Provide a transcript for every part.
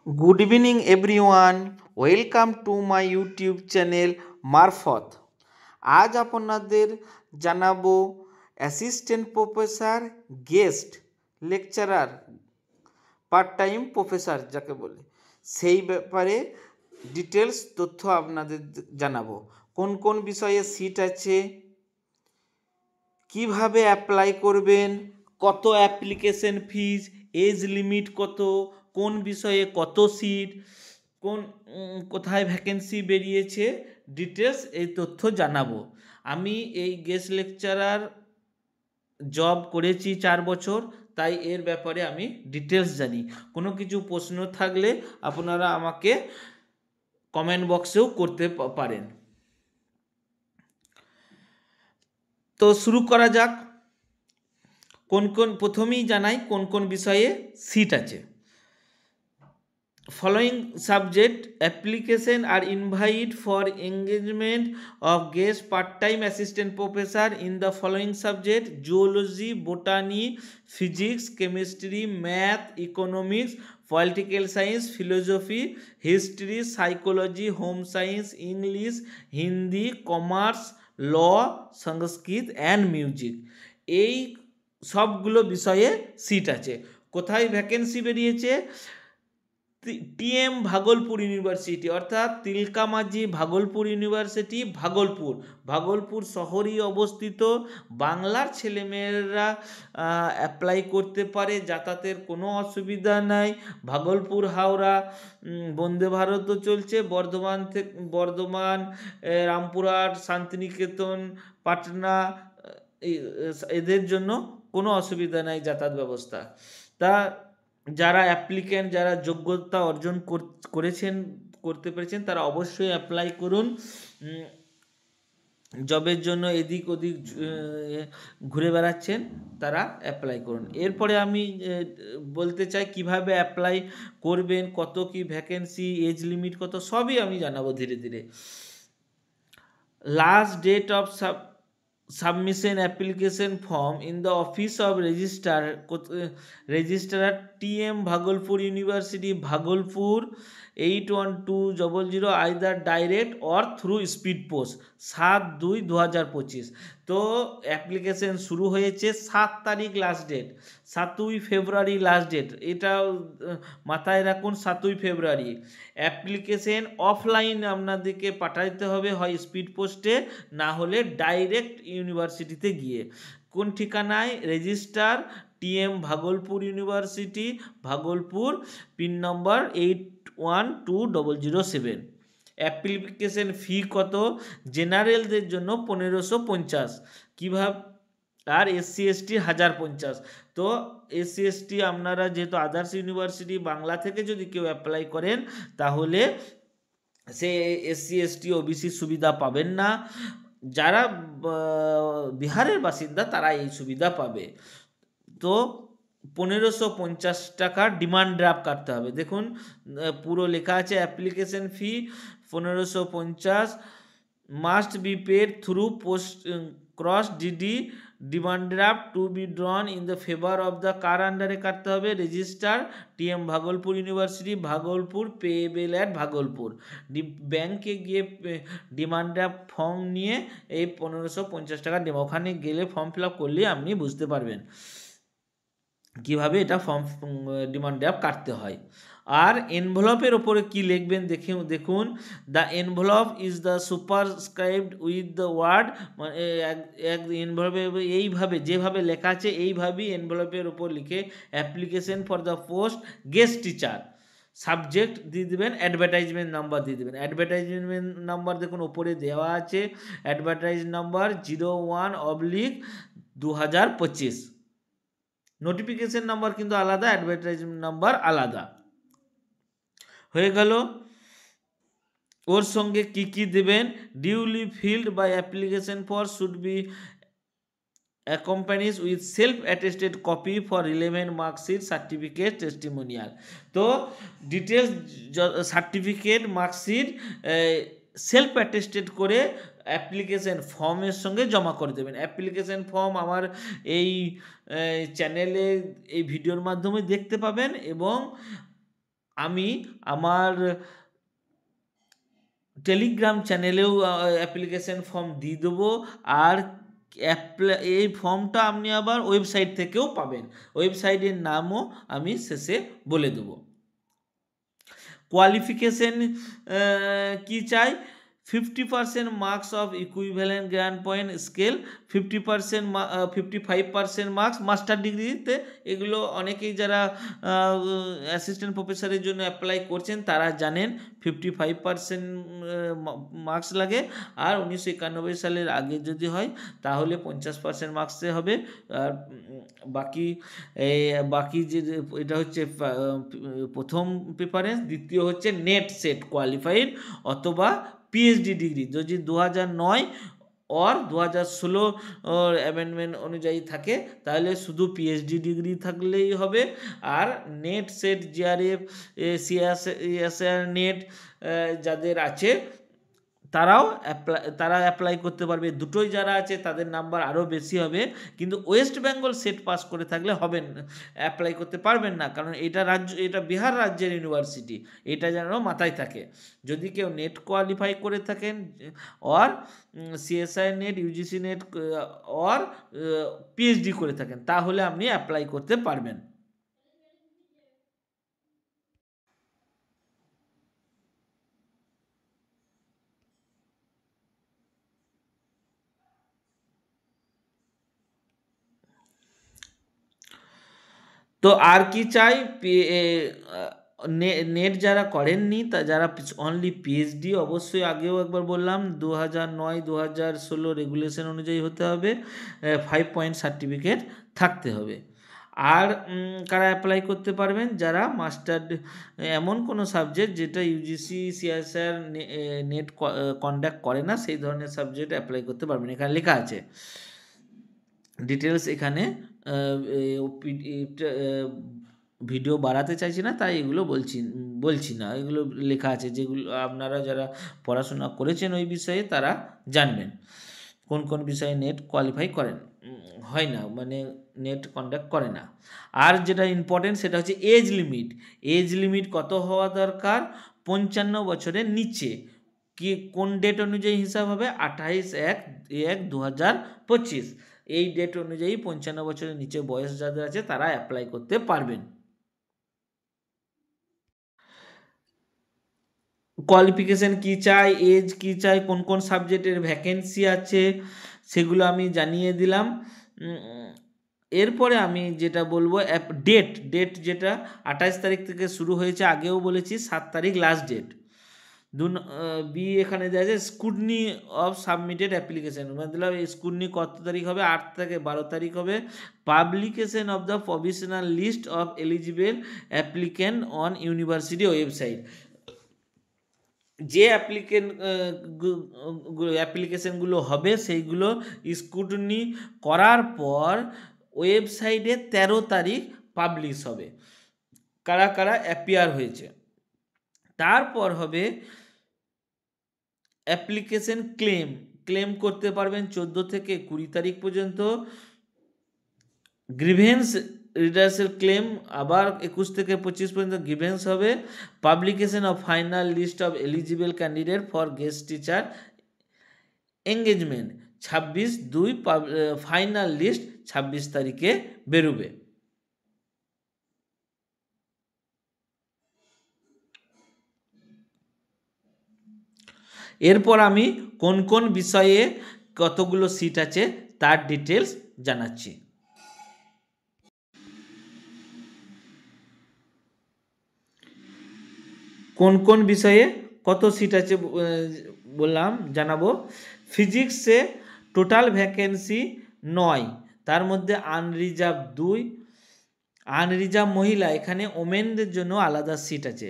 Good evening everyone, welcome to my YouTube channel মারফত। আজ আপনাদের জানাবো assistant professor, guest lecturer, part time professor যাকে বলে, সেই ব্যাপারে ডিটেলস তথ্য আপনাদের জানাবো। কোন কোন বিষয়ে সিট আছে, কিভাবে অ্যাপ্লাই করবেন, কত অ্যাপ্লিকেশন ফিজ, এজ লিমিট কত, কোন বিষয়ে কত সিট, কোন কোথায় ভ্যাকেন্সি বেরিয়েছে, ডিটেলস এই তথ্য জানাবো। আমি এই গেস্ট লেকচারার জব করেছি 4 বছর, তাই এর ব্যাপারে আমি ডিটেলস জানি। কোনো কিছু প্রশ্ন থাকলে আপনারা আমাকে কমেন্ট বক্সেও করতে পারেন। তো শুরু করা যাক। প্রথমেই জানাই কোন কোন বিষয়ে সিট আছে। Following subject application are invite for engagement of guest part-time assistant professor in the following subject: zoology, botany, physics, chemistry, math, economics, political science, philosophy, history, psychology, home science, English, Hindi, commerce, law, Sanskrit and music। এই সবগুলো বিষয়ে seat আছে। কোথায় vacancy বেরিয়েছে? TM Bhagalpur university, অর্থাৎ তিলকামাঝি Bhagalpur university, Bhagalpur শহরেই অবস্থিত। বাংলার ছেলেমেয়েরা অ্যাপ্লাই করতে পারে, যাতায়াতের কোনো অসুবিধা নাই। ভাগলপুর হাওড়া বন্দে ভারতও চলছে। বর্ধমান, রামপুরহাট, শান্তিনিকেতন, পাটনা, এদের জন্য কোনো অসুবিধা নাই যাতায়াত ব্যবস্থা। তা যারা অ্যাপ্লিক্যান্ট, যারা যোগ্যতা অর্জন করতে পেরেছেন, তারা অবশ্যই অ্যাপ্লাই করুন। জবের জন্য এদিক ওদিক ঘুরে বেড়াচ্ছেন, তারা অ্যাপ্লাই করুন। এরপরে আমি বলতে চাই কিভাবে অ্যাপ্লাই করবেন, কত কি ভ্যাকেন্সি, এজ লিমিট কত, সবই আমি জানাবো ধীরে ধীরে। Last date of submission application form in the office of registrar TM Bhagalpur University, Bhagalpur 812000, either direct or through speed post 7/2/2025। তো অ্যাপ্লিকেশন শুরু হয়েছে 7 তারিখ লাস্ট ডেট, 7ই ফেব্রুয়ারি লাস্ট ডেট, এটা মাথায় রাখুন। 7ই ফেব্রুয়ারি অ্যাপ্লিকেশন অফলাইন আপনাদেরকে পাঠাইতে হবে, হয় স্পিড পোস্টে, না হলে ডাইরেক্ট ইউনিভার্সিটিতে গিয়ে। কোন ঠিকানায়? Register TM Bhagalpur university, Bhagalpur, pin number 812007। Application fee কত? জেনারেলদের জন্য 1550, কীভাবে, আর SC ST 1050। তো SC ST আপনারা যেহেতু আদার্স ইউনিভার্সিটি বাংলা থেকে যদি কেউ অ্যাপ্লাই করেন, তাহলে সে SC ST OBC সুবিধা পাবেন না। যারা বিহারের বাসিন্দা তারা এই সুবিধা পাবে। তো 1550 টাকা ডিমান্ড ড্রাফট কাটতে হবে। দেখুন পুরো লেখা আছে, application fee 1550, must be paid through post cross DD demand draft to be drawn in the favour of the কার আন্ডারে কাটতে হবে? Registrar TM Bhagalpur university, Bhagalpur, payable at Bhagalpur. ব্যাংকে গিয়ে ডিমান্ড ড্রাফট ফর্ম নিয়ে এই 1550 টাকা দেবো। ওখানে গেলে ফর্ম ফিল আপ করলে আপনি বুঝতে পারবেন কিভাবে এটা ফর্ম ডিমান্ড ড্রাফট কাটতে হয়। আর এনভেলপের ওপরে কি লিখবেন দেখুন, the envelope is the superscribed with the word, মানে এনভেলপে এইভাবে যেভাবে লেখা আছে এইভাবেই এনভেলপের ওপর লিখে application for the post guest teacher, subject দিয়ে দেবেন, অ্যাডভার্টাইজমেন্ট নাম্বার দিয়ে দেবেন। অ্যাডভার্টাইজমেন্ট নাম্বার দেখুন ওপরে দেওয়া আছে, অ্যাডভার্টাইজ নাম্বার 01/2025। নোটিফিকেশন নাম্বার কিন্তু আলাদা, অ্যাডভার্টাইজমেন্ট নাম্বার আলাদা। হয়ে গেল। ওর সঙ্গে কি কি দেবেন? Duly filled by application form should be accompanies with self-attested copy for relevant marksheet, certificate, testimonial। তো details certificate, marksheet self attested করে অ্যাপ্লিকেশন ফর্মের সঙ্গে জমা করে দেবেন। অ্যাপ্লিকেশন ফর্ম আমার এই চ্যানেলে এই ভিডিওর মাধ্যমে দেখতে পাবেন, এবং আমি আমার টেলিগ্রাম চ্যানেলেও অ্যাপ্লিকেশন ফর্ম দিয়ে দেবো। আর এই ফর্মটা আপনি আবার ওয়েবসাইট থেকেও পাবেন, ওয়েবসাইটের নামও আমি শেষে বলে দেবো। কোয়ালিফিকেশন কি চাই? 50% marks of equivalent grand point scale, 55% marks master ডিগ্রিতে। এগুলো অনেকেই যারা অ্যাসিস্ট্যান্ট প্রফেসরের জন্য অ্যাপ্লাই করছেন তারা জানেন 55% মার্কস লাগে। আর 1991 সালের আগে যদি হয় তাহলে 50% মার্কসে হবে। আর বাকি যে এটা হচ্ছে প্রথম প্রেফারেন্স, দ্বিতীয় হচ্ছে নেট সেট কোয়ালিফাইড অথবা পিএইচডি ডিগ্রি যদি 2009 और 2016 অ্যামেন্ডমেন্ট অনুযায়ী থাকে তাহলে শুধু পিএইচডি ডিগ্রি থাকলেই হবে। আর NET SET JRF CSR NET যাদের আছে তারা অ্যাপ্লাই করতে পারবে। দুটোই যারা আছে তাদের নাম্বার আরও বেশি হবে, কিন্তু ওয়েস্ট বেঙ্গল সেট পাস করে থাকলে হবেন, অ্যাপ্লাই করতে পারবেন না, কারণ এটা বিহার রাজ্যের ইউনিভার্সিটি, এটা যেন মাথায় থাকে। যদি কেউ নেট কোয়ালিফাই করে থাকেন আর সিএসআই নেট, ইউজিসি নেট আর পিএইচডি করে থাকেন তাহলে আপনি অ্যাপ্লাই করতে পারবেন। তো আর কি চাই? নেট যারা করেননি যারা অনলি পিএইচডি, অবশ্যই আগেও একবার বললাম 2009 2016 রেগুলেশন অনুযায়ী হতে হবে, 5 পয়েন্ট সার্টিফিকেট থাকতে হবে। আর কারা অ্যাপ্লাই করতে পারবেন? যারা মাস্টার এমন কোনো সাবজেক্ট যেটা ইউজিসি সিএসআর নেট কন্ডাক্ট করে না সেই ধরনের সাবজেক্ট অ্যাপ্লাই করতে পারবেন। এখানে লেখা আছে ডিটেলস, এখানে ভিডিও বাড়াতে চাইছি না তাই এগুলো বলছি না, এগুলো লেখা আছে, যেগুলো আপনারা যারা পড়াশোনা করেছেন ওই বিষয়ে তারা জানবেন কোন কোন বিষয়ে নেট কোয়ালিফাই করেন হয় না, মানে নেট কন্ডাক্ট করে না। আর যেটা ইম্পর্টেন্ট সেটা হচ্ছে এজ লিমিট কত হওয়া দরকার? 55 বছরের নিচে। কোন ডেট অনুযায়ী হিসাব হবে? 28/1/2025। এই ডেট অনুযায়ী 55 বছরের নিচে বয়স যাদের আছে তারা অ্যাপ্লাই করতে পারবেন। কোয়ালিফিকেশন কি চাই, এজ কি চাই, কোন কোন সাবজেক্টের ভ্যাকেন্সি আছে সেগুলো আমি জানিয়ে দিলাম। এরপরে আমি যেটা বলবো ডেট যেটা 28 তারিখ থেকে শুরু হয়েছে, আগেও বলেছি 7 তারিখ লাস্ট ডেট। এখানে দেওয়া আছে স্কুটনি অফ সাবমিটেড অ্যাপ্লিকেশন, মতলব স্কুটনি কত তারিখ হবে? 8 থেকে 12 তারিখ হবে। Publication of the provisional list of eligible applicant on university website. যে অ্যাপ্লিকেশনগুলো হবে সেইগুলো স্কুটনি করার পর ওয়েবসাইটে 13 তারিখ পাবলিশ হবে কারা কারা অ্যাপিয়ার হয়েছে। তারপর হবে অ্যাপ্লিকেশন ক্লেম করতে পারবেন 14 থেকে 20 তারিখ পর্যন্ত। গ্রিভেন্স রিডার্সেল ক্লেম আবার 21 থেকে 25 পর্যন্ত গ্রিভেন্স হবে। Publication of final list of eligible candidate for guest teacher engagement 26/2, final list 26 তারিখে বেরোবে। এরপর আমি কোন কোন বিষয়ে কতগুলো সিট আছে তার ডিটেলস জানাচ্ছি। কোন কোন বিষয়ে কত সিট আছে জানাবো। ফিজিক্সে টোটাল ভ্যাকেন্সি 9, তার মধ্যে আনরিজার্ভ 2। আনরিজার্ভ মহিলা, এখানে ওমেনদের জন্য আলাদা সিট আছে।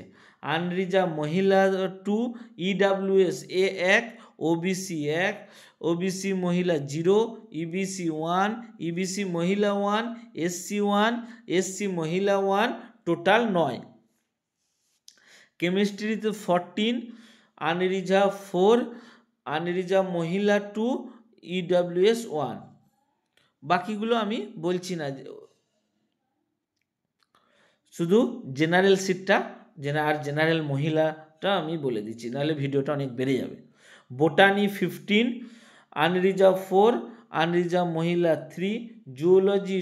আনরিজার্ভ মহিলা 2, ইডাব্লিউএস এ 1, ওবিসি 1, ওবিসি মহিলা 0, ইবিসি 1, ইবিসি মহিলা 1, এসসি 1, এসসি মহিলা 1, টোটাল 9। কেমিস্ট্রিতে 14, আনরিজার্ভ 4, আনরিজার্ভ মহিলা 2, ইডাব্লিউএস 1। বাকিগুলো আমি বলছি না, শুধু জেনারেল সিটটা জেনারেল মহিলাটা আমি বলে দিচ্ছি, নাহলে ভিডিওটা অনেক বেড়ে যাবে। বোটানি 15, আনরিজার্ভ 4, আনরিজার্ভ মহিলা 3, জুওলজি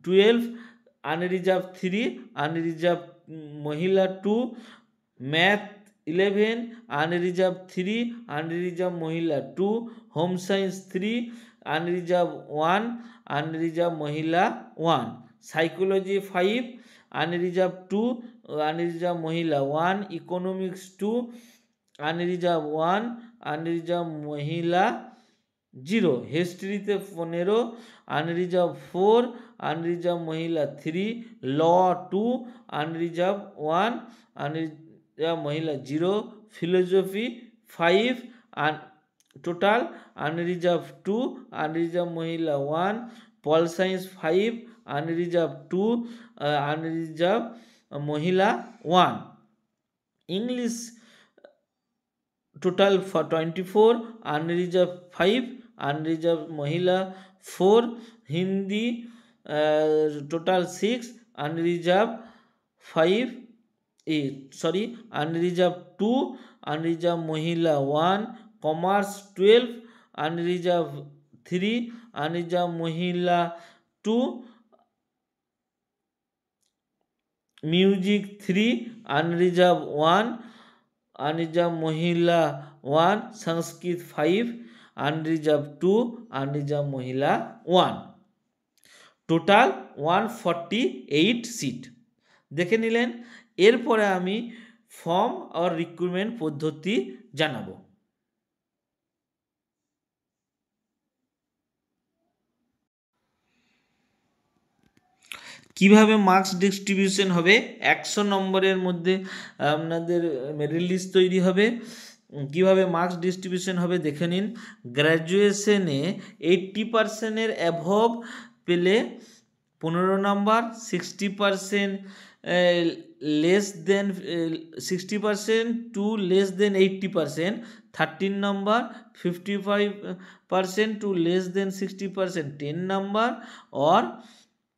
12, আনরিজার্ভ 3, আনরিজার্ভ মহিলা 2, ম্যাথ 11, আনরিজার্ভ 3, আনরিজার্ভ মহিলা 2, হোম সায়েন্স 3, আনরিজার্ভ 1, আনরিজার্ভ মহিলা 1, সাইকোলজি 5, আনরিজার্ভ 2, আনরিজার্ভ মহিলা 1, ইকোনমিক্স 2, আনরিজার্ভ 1, আনরিজার্ভ মহিলা 0, হিস্ট্রিতে 15, আনরিজার্ভ 4, আনরিজার্ভ মহিলা 3, ল 2, আনরিজার্ভ 1, আনরিজার্ভ মহিলা 0, ফিলোসফি 5, টোটাল আনরিজার্ভ 2, আনরিজার্ভ মহিলা 1, পল সায়েন্স 5, আনরিজার্ভ 2, আনরিজার্ভ মহিলা 1, ইংলিশ টোটাল 24, আনরিজার্ভ 5, আনরিজার্ভ মহিলা 4, Hindi total 6, unreserved 5, unreserved 2, unreserved মহিলা 1, কমার্স 12, আনরিজার্ভ 3, আনরিজার্ভ মহিলা 2, মিউজিক 3, আনরিজার্ভ 1, আনরিজার্ভ মহিলা 1, সংস্কৃত 5, আনরিজার্ভ 2, আনরিজার্ভ মহিলা 1, টোটাল 148 সিট দেখে নিলেন। এরপরে আমি ফর্ম আর রিক্রুটমেন্ট পদ্ধতি জানাবো। কিভাবে মার্কস ডিস্ট্রিবিউশন হবে, 100 নম্বরের মধ্যে আপনাদের মেরিট লিস্ট তৈরি হবে। কিভাবে মার্কস ডিস্ট্রিবিউশন হবে দেখে নিন। গ্র্যাজুয়েশনে 80% অ্যাভব পেলে 15 নম্বর, 60% less than 60% to less than 80% 13 নম্বর, 55% টু লেস দেন 60% 10 নম্বর, और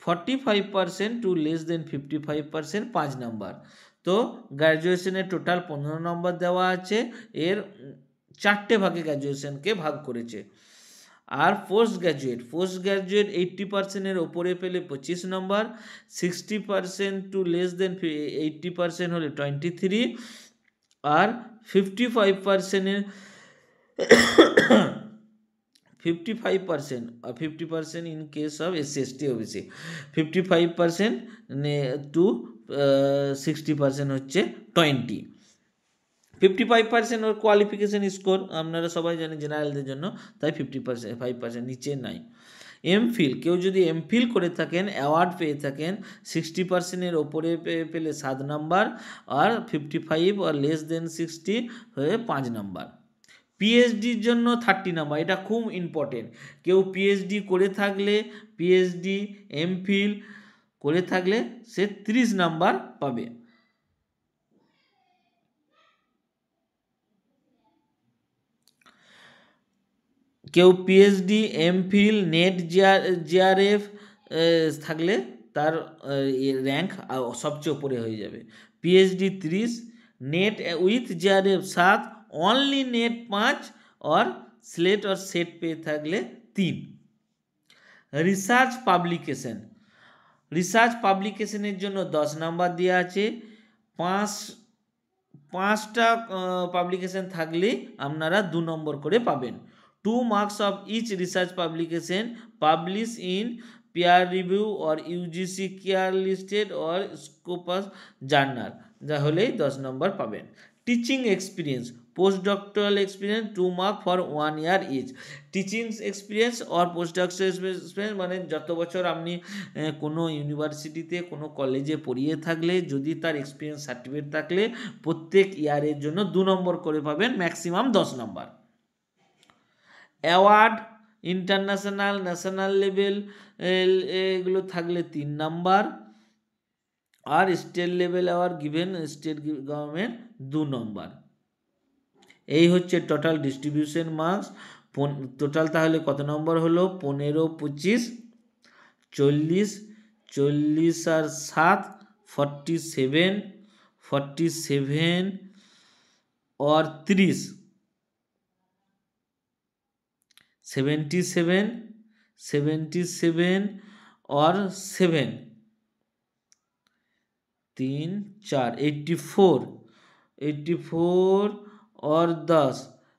45% টু লেস দেন 55% 5 নম্বর। তো গ্র্যাজুয়েশনের টোটাল 15 নম্বর দেওয়া আছে, এর 4টে ভাগে গ্র্যাজুয়েশনকে ভাগ করেছে। আর পোস্ট গ্র্যাজুয়েট 80%-এর ওপরে পেলে 25 নম্বর, 60% টু লেস দেন 80% হলে 23, আর 55% 50% in case of SC/ST OBC, 55% to 60% হচ্ছে 20। 55% ওর কোয়ালিফিকেশন স্কোর আপনারা সবাই জানেন জেনারেলদের জন্য, তাই 55% নিচে নাই। এমফিল, কেউ যদি এমফিল করে থাকেন, অ্যাওয়ার্ড পেয়ে থাকেন, 60%-এর ওপরে পেলে 7 নম্বর, আর 55 আর লেস দেন 60 হয়ে 5 নম্বর। পিএইচডির জন্য 30 নাম্বার, এটা খুব ইম্পর্টেন্ট। কেউ পিএইচডি করে থাকলে, পিএইচডি এমফিল করে থাকলে সে 30 নাম্বার পাবে। কেউ পিএইচডি এমফিল নেট জিআরএফ থাকলে তার র্যাঙ্ক সবচেয়ে উপরে হয়ে যাবে। PhD 30, net with GRF 7, only net 5 और स्लेट और सेट पे থাকলে 3। রিসার্চ পাবলিকেশনের জন্য 10 নাম্বার দেওয়া আছে। 5টা পাবলিকেশন থাকলে আপনারা 2 নম্বর করে পাবেন। 2 marks of each research publication published in peer review or UGC care listed or Scopus journal, যা হলেই 10 নম্বর পাবেন। Teaching experience, post doctoral experience 2 mark for 1 year each। Teaching experience আর পোস্ট ডক্টরাল এক্সপিরিয়েন্স মানে যত বছর আপনি কোনো ইউনিভার্সিটিতে কোনো কলেজে পড়িয়ে থাকলে, যদি তার এক্সপিরিয়েন্স সার্টিফিকেট থাকলে প্রত্যেক ইয়ারের জন্য 2 নম্বর করে পাবেন, maximum 10 number. Award international national level এগুলো থাকলে 3 নাম্বার, আর state level award given state government 2 number. এই হচ্ছে টোটাল ডিস্ট্রিবিউশন মার্কস। টোটাল তাহলে কত নম্বর হলো? 15, 25, 40, 40 আর 7, 47, 47 और 30, 77, 77 और 7, 3 4, 84, 84 और 10,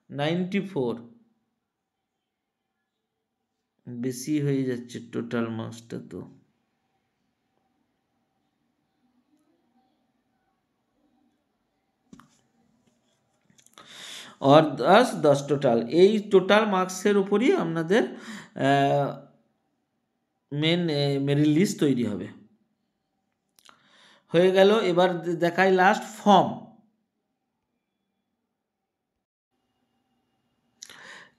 94, বেশি হয়ে যাচ্ছে টোটাল মার্কসটা তো। और 10 টোটাল, এই টোটাল মার্কসের উপরই আপনাদের মেন মেরিট লিস্ট তৈরি হবে। হয়ে গেল। এবার দেখাই লাস্ট ফর্ম।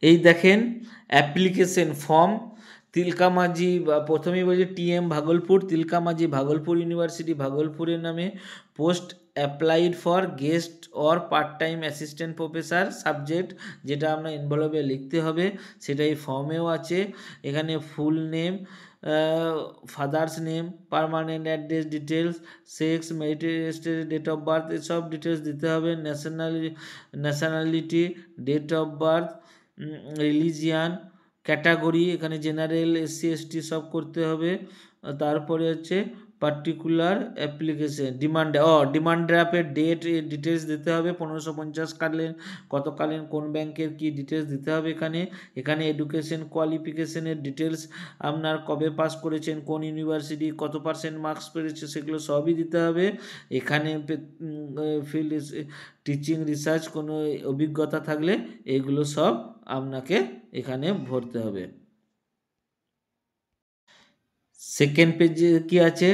এই দেখেন অ্যাপ্লিকেশন ফর্ম। তিলকামাঝি, প্রথমেই বলছি টিএম ভাগলপুর, তিলকামাঝি ভাগলপুর ইউনিভার্সিটি ভাগলপুরের নামে post applied for guest or part time assistant professor subject, যেটা আপনার ইনভলভে লিখতে হবে সেটা এই ফর্মেও আছে। এখানে full name, father's name, permanent address details, sex, marital status, date of birth, এসব ডিটেলস দিতে হবে। Nationality, date of birth, religion, category, এখানে জেনারেল, এসসি এসটি সব করতে হবে। তারপরে হচ্ছে পার্টিকুলার অ্যাপ্লিকেশন, ডিমান্ড ড্রাফটের ডেট ডিটেলস দিতে হবে। 1550 কালীন, কতকালীন, কোন ব্যাংকের কি ডিটেলস দিতে হবে এখানে। এখানে এডুকেশন কোয়ালিফিকেশনের ডিটেলস, আপনার কবে পাস করেছেন, কোন ইউনিভার্সিটি, কত % মার্কস পেয়েছে, সেগুলো সবই দিতে হবে। এখানে ফিল্ড টিচিং, রিসার্চ, কোনো অভিজ্ঞতা থাকলে এগুলো সব আপনাকে এখানে ভরতে হবে। সেকেন্ড পেজে কি আছে?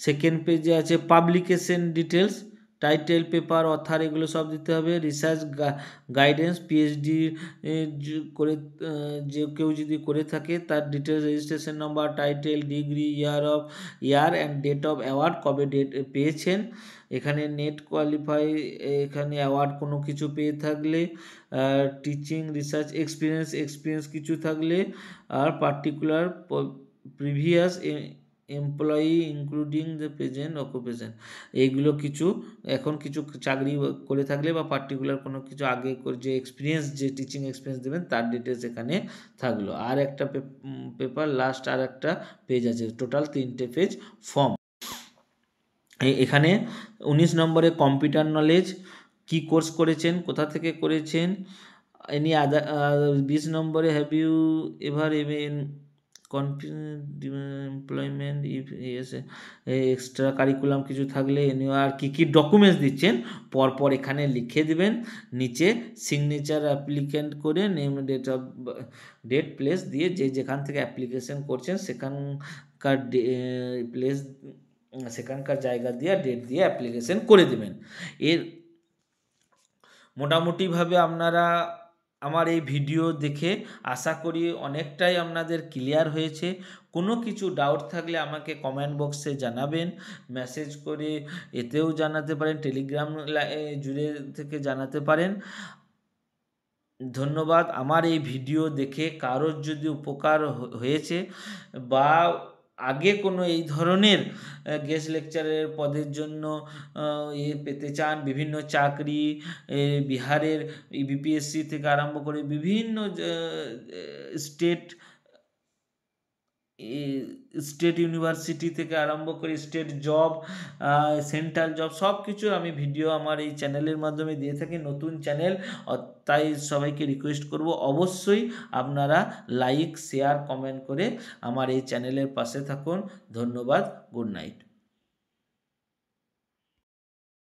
সেকেন্ড পেজে আছে publication details, title, paper, other, এগুলো সব দিতে হবে। রিসার্চ গাইডেন্স, পিএইচডি করে যে কেউ যদি করে থাকে তার details, registration number, title, degree, year and date of award, কবে ডেট পেয়েছেন। এখানে নেট কোয়ালিফাই, এখানে অ্যাওয়ার্ড কোনো কিছু পেয়ে থাকলে, টিচিং, রিসার্চ এক্সপিরিয়েন্স কিছু থাকলে, আর particular previous employee including the present occupation, এইগুলো কিছু এখন কিছু চাকরি করে থাকলে বা পার্টিকুলার কোনো কিছু আগে যে এক্সপিরিয়েন্স, যে টিচিং এক্সপিরিয়েন্স দেবেন তার ডিটেলস এখানে থাকলো। আর একটা পেপার লাস্ট, আর একটা পেজ আছে, টোটাল 3টে পেজ ফর্ম। এখানে 19 নম্বরে কম্পিউটার নলেজ, কি কোর্স করেছেন, কোথা থেকে করেছেন, এনি আদার। 20 নম্বরে have you ever employment, if yes extra curricular কিছু থাকলে, আর কী কী ডকুমেন্টস দিচ্ছেন পরপর এখানে লিখে দিবেন। নিচে সিগনেচার অ্যাপ্লিক্যান্ট করে নেম, ডেট প্লেস দিয়ে যে যেখান থেকে অ্যাপ্লিকেশন করছেন সেখানকার প্লেস, সেখানকার জায়গা দিয়ে ডেট দিয়ে অ্যাপ্লিকেশন করে দেবেন। এর মোটামুটিভাবে আপনারা আমার এই ভিডিও দেখে আশা করি অনেকটাই আপনাদের ক্লিয়ার হয়েছে। কোনো কিছু ডাউট থাকলে আমাকে কমেন্ট বক্সে জানাবেন, মেসেজ করে এতেও জানাতে পারেন, টেলিগ্রাম জুড়ে থেকে জানাতে পারেন। ধন্যবাদ। আমার এই ভিডিও দেখে কারোর যদি উপকার হয়েছে বা আগে কোনো এই ধরনের গেস্ট লেকচারের পদের জন্য পেতে চান, বিভিন্ন চাকরি, বিহারের বিপিএসসি থেকে আরম্ভ করে বিভিন্ন স্টেট ইউনিভার্সিটি থেকে আরম্ভ করে স্টেট জব, সেন্ট্রাল জব, সব কিছু আমি ভিডিও আমার এই চ্যানেলের মাধ্যমে দিয়ে থাকি। নতুন চ্যানেল, তাই সবাইকে রিকোয়েস্ট করব অবশ্যই আপনারা লাইক, শেয়ার, কমেন্ট করে আমার এই চ্যানেলের পাশে থাকুন। ধন্যবাদ। Good night.